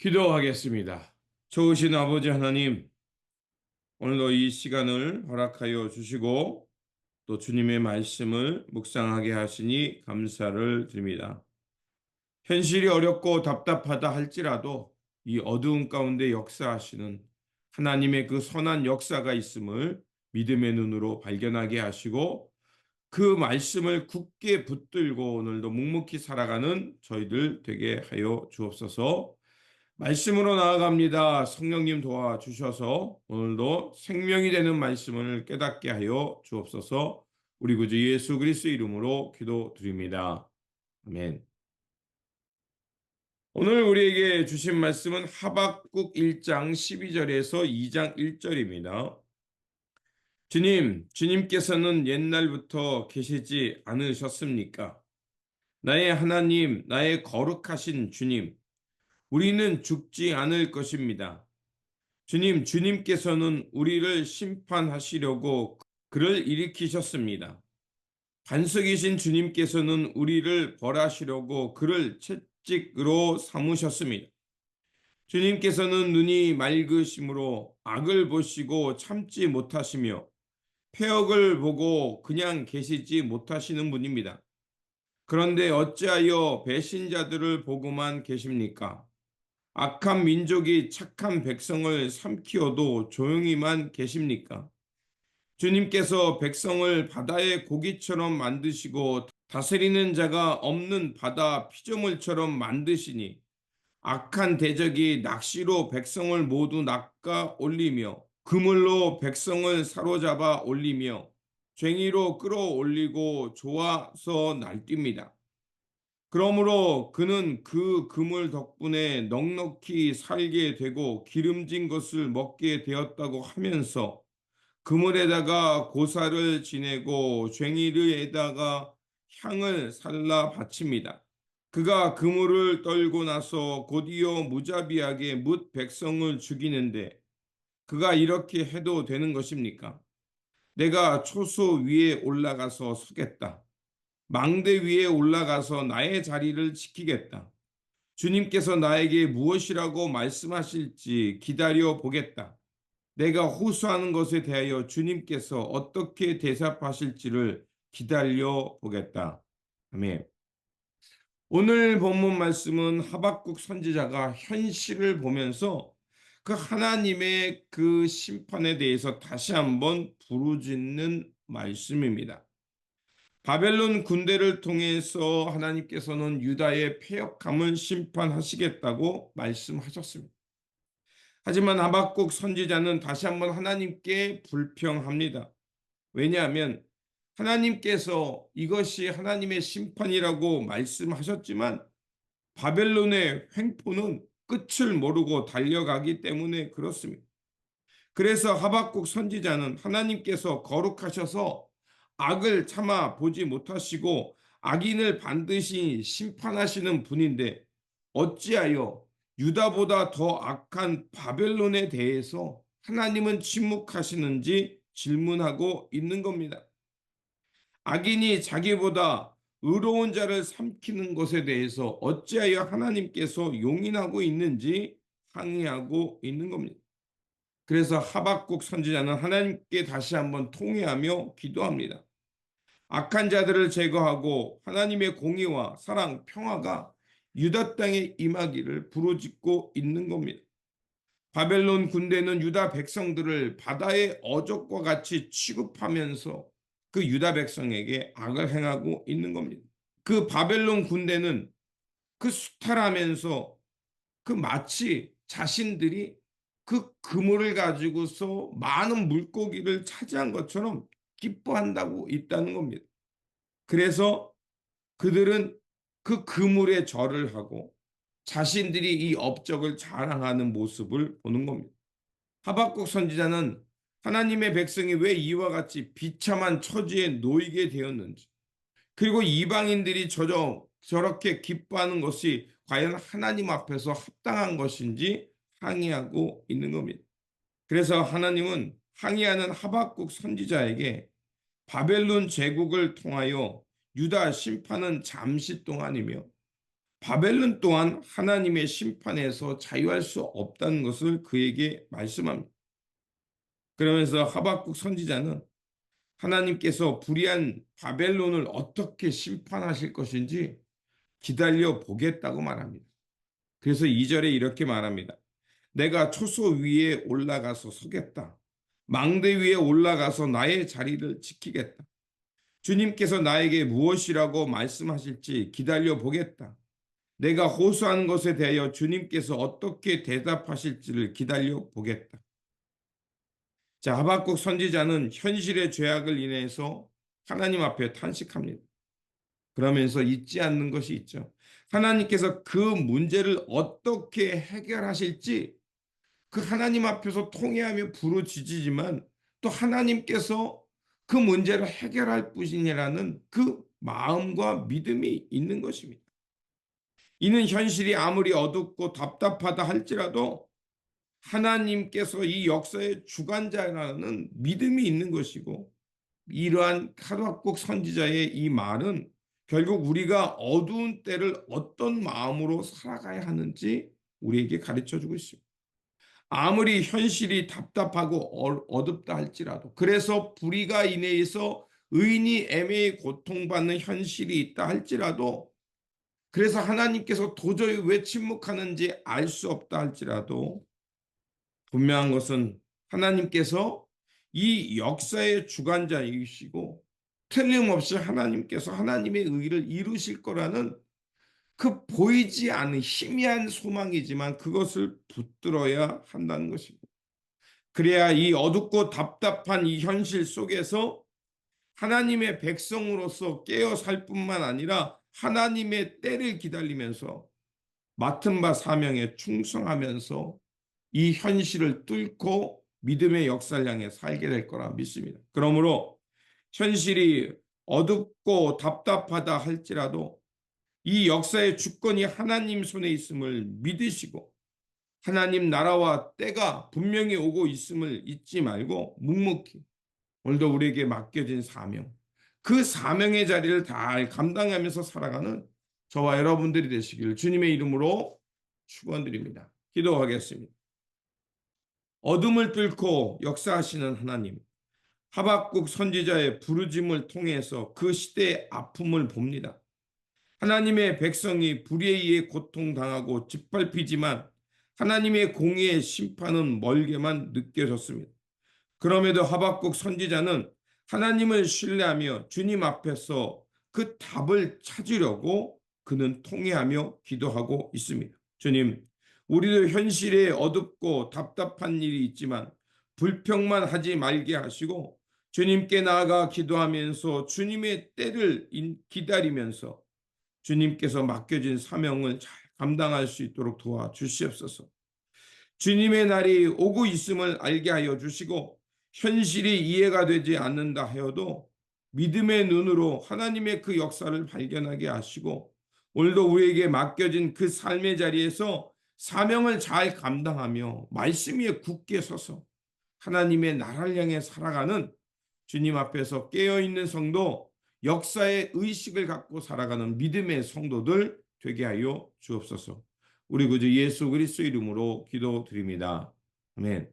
기도하겠습니다. 좋으신 아버지 하나님, 오늘도 이 시간을 허락하여 주시고 또 주님의 말씀을 묵상하게 하시니 감사를 드립니다. 현실이 어렵고 답답하다 할지라도 이 어두운 가운데 역사하시는 하나님의 그 선한 역사가 있음을 믿음의 눈으로 발견하게 하시고 그 말씀을 굳게 붙들고 오늘도 묵묵히 살아가는 저희들 되게 하여 주옵소서. 말씀으로 나아갑니다. 성령님 도와주셔서 오늘도 생명이 되는 말씀을 깨닫게 하여 주옵소서. 우리 구주 예수 그리스도 이름으로 기도드립니다. 아멘. 오늘 우리에게 주신 말씀은 하박국 1장 12절에서 2장 1절입니다. 주님께서는 옛날부터 계시지 않으셨습니까? 나의 하나님, 나의 거룩하신 주님, 우리는 죽지 않을 것입니다. 주님께서는 우리를 심판하시려고 그를 일으키셨습니다. 반석이신 주님께서는 우리를 벌하시려고 그를 채찍으로 삼으셨습니다. 주님께서는 눈이 맑으심으로 악을 보시고 참지 못하시며 패역을 보고 그냥 계시지 못하시는 분입니다. 그런데 어찌하여 배신자들을 보고만 계십니까? 악한 민족이 착한 백성을 삼키어도 조용히만 계십니까? 주님께서 백성을 바다의 고기처럼 만드시고 다스리는 자가 없는 바다 피조물처럼 만드시니 악한 대적이 낚시로 백성을 모두 낚아 올리며 그물로 백성을 사로잡아 올리며 쟁이로 끌어올리고 좋아서 날뜁니다. 그러므로 그는 그 그물 덕분에 넉넉히 살게 되고 기름진 것을 먹게 되었다고 하면서 그물에다가 고사를 지내고 쟁이르에다가 향을 살라 바칩니다. 그가 그물을 떨고 나서 곧이어 무자비하게 뭇 백성을 죽이는데 그가 이렇게 해도 되는 것입니까? 내가 초소 위에 올라가서 서겠다. 망대 위에 올라가서 나의 자리를 지키겠다. 주님께서 나에게 무엇이라고 말씀하실지 기다려 보겠다. 내가 호소하는 것에 대하여 주님께서 어떻게 대답하실지를 기다려 보겠다. 아멘. 오늘 본문 말씀은 하박국 선지자가 현실을 보면서 그 하나님의 그 심판에 대해서 다시 한번 부르짖는 말씀입니다. 바벨론 군대를 통해서 하나님께서는 유다의 패역함을 심판하시겠다고 말씀하셨습니다. 하지만 하박국 선지자는 다시 한번 하나님께 불평합니다. 왜냐하면 하나님께서 이것이 하나님의 심판이라고 말씀하셨지만 바벨론의 횡포는 끝을 모르고 달려가기 때문에 그렇습니다. 그래서 하박국 선지자는 하나님께서 거룩하셔서 악을 참아 보지 못하시고 악인을 반드시 심판하시는 분인데 어찌하여 유다보다 더 악한 바벨론에 대해서 하나님은 침묵하시는지 질문하고 있는 겁니다. 악인이 자기보다 의로운 자를 삼키는 것에 대해서 어찌하여 하나님께서 용인하고 있는지 항의하고 있는 겁니다. 그래서 하박국 선지자는 하나님께 다시 한번 통회하며 기도합니다. 악한 자들을 제거하고 하나님의 공의와 사랑, 평화가 유다 땅에 임하기를 부르짖고 있는 겁니다. 바벨론 군대는 유다 백성들을 바다의 어족과 같이 취급하면서 그 유다 백성에게 악을 행하고 있는 겁니다. 그 바벨론 군대는 그 수탈하면서 그 마치 자신들이 그 그물을 가지고서 많은 물고기를 차지한 것처럼 기뻐한다고 있다는 겁니다. 그래서 그들은 그 그물에 절을 하고 자신들이 이 업적을 자랑하는 모습을 보는 겁니다. 하박국 선지자는 하나님의 백성이 왜 이와 같이 비참한 처지에 놓이게 되었는지, 그리고 이방인들이 저렇게 기뻐하는 것이 과연 하나님 앞에서 합당한 것인지 항의하고 있는 겁니다. 그래서 하나님은 항의하는 하박국 선지자에게 바벨론 제국을 통하여 유다 심판은 잠시 동안이며 바벨론 또한 하나님의 심판에서 자유할 수 없다는 것을 그에게 말씀합니다. 그러면서 하박국 선지자는 하나님께서 불의한 바벨론을 어떻게 심판하실 것인지 기다려 보겠다고 말합니다. 그래서 2절에 이렇게 말합니다. 내가 초소 위에 올라가서 서겠다. 망대 위에 올라가서 나의 자리를 지키겠다. 주님께서 나에게 무엇이라고 말씀하실지 기다려 보겠다. 내가 호소하는 것에 대하여 주님께서 어떻게 대답하실지를 기다려 보겠다. 자, 하박국 선지자는 현실의 죄악을 인해서 하나님 앞에 탄식합니다. 그러면서 잊지 않는 것이 있죠. 하나님께서 그 문제를 어떻게 해결하실지 그 하나님 앞에서 통회하며 부르짖지만 또 하나님께서 그 문제를 해결할 뿐이라는 그 마음과 믿음이 있는 것입니다. 이는 현실이 아무리 어둡고 답답하다 할지라도 하나님께서 이 역사의 주관자라는 믿음이 있는 것이고, 이러한 하박국 선지자의 이 말은 결국 우리가 어두운 때를 어떤 마음으로 살아가야 하는지 우리에게 가르쳐 주고 있습니다. 아무리 현실이 답답하고 어둡다 할지라도, 그래서 불의가 인해서 의인이 애매히 고통받는 현실이 있다 할지라도, 그래서 하나님께서 도저히 왜 침묵하는지 알 수 없다 할지라도 분명한 것은 하나님께서 이 역사의 주관자이시고 틀림없이 하나님께서 하나님의 의를 이루실 거라는 그 보이지 않는 희미한 소망이지만 그것을 붙들어야 한다는 것입니다. 그래야 이 어둡고 답답한 이 현실 속에서 하나님의 백성으로서 깨어 살 뿐만 아니라 하나님의 때를 기다리면서 맡은 바 사명에 충성하면서 이 현실을 뚫고 믿음의 역사를 향해 살게 될 거라 믿습니다. 그러므로 현실이 어둡고 답답하다 할지라도 이 역사의 주권이 하나님 손에 있음을 믿으시고 하나님 나라와 때가 분명히 오고 있음을 잊지 말고 묵묵히 오늘도 우리에게 맡겨진 사명, 그 사명의 자리를 잘 감당하면서 살아가는 저와 여러분들이 되시기를 주님의 이름으로 축원드립니다. 기도하겠습니다. 어둠을 뚫고 역사하시는 하나님, 하박국 선지자의 부르짐을 통해서 그 시대의 아픔을 봅니다. 하나님의 백성이 불의에 의해 고통당하고 짓밟히지만 하나님의 공의의 심판은 멀게만 느껴졌습니다. 그럼에도 하박국 선지자는 하나님을 신뢰하며 주님 앞에서 그 답을 찾으려고 그는 통회하며 기도하고 있습니다. 주님, 우리도 현실에 어둡고 답답한 일이 있지만 불평만 하지 말게 하시고 주님께 나아가 기도하면서 주님의 때를 기다리면서 주님께서 맡겨진 사명을 잘 감당할 수 있도록 도와주시옵소서. 주님의 날이 오고 있음을 알게 하여 주시고 현실이 이해가 되지 않는다 하여도 믿음의 눈으로 하나님의 그 역사를 발견하게 하시고 오늘도 우리에게 맡겨진 그 삶의 자리에서 사명을 잘 감당하며 말씀 위에 굳게 서서 하나님의 나라를 향해 살아가는 주님 앞에서 깨어있는 성도, 역사의 의식을 갖고 살아가는 믿음의 성도들 되게 하여 주옵소서. 우리 구주 예수 그리스도 이름으로 기도드립니다. 아멘.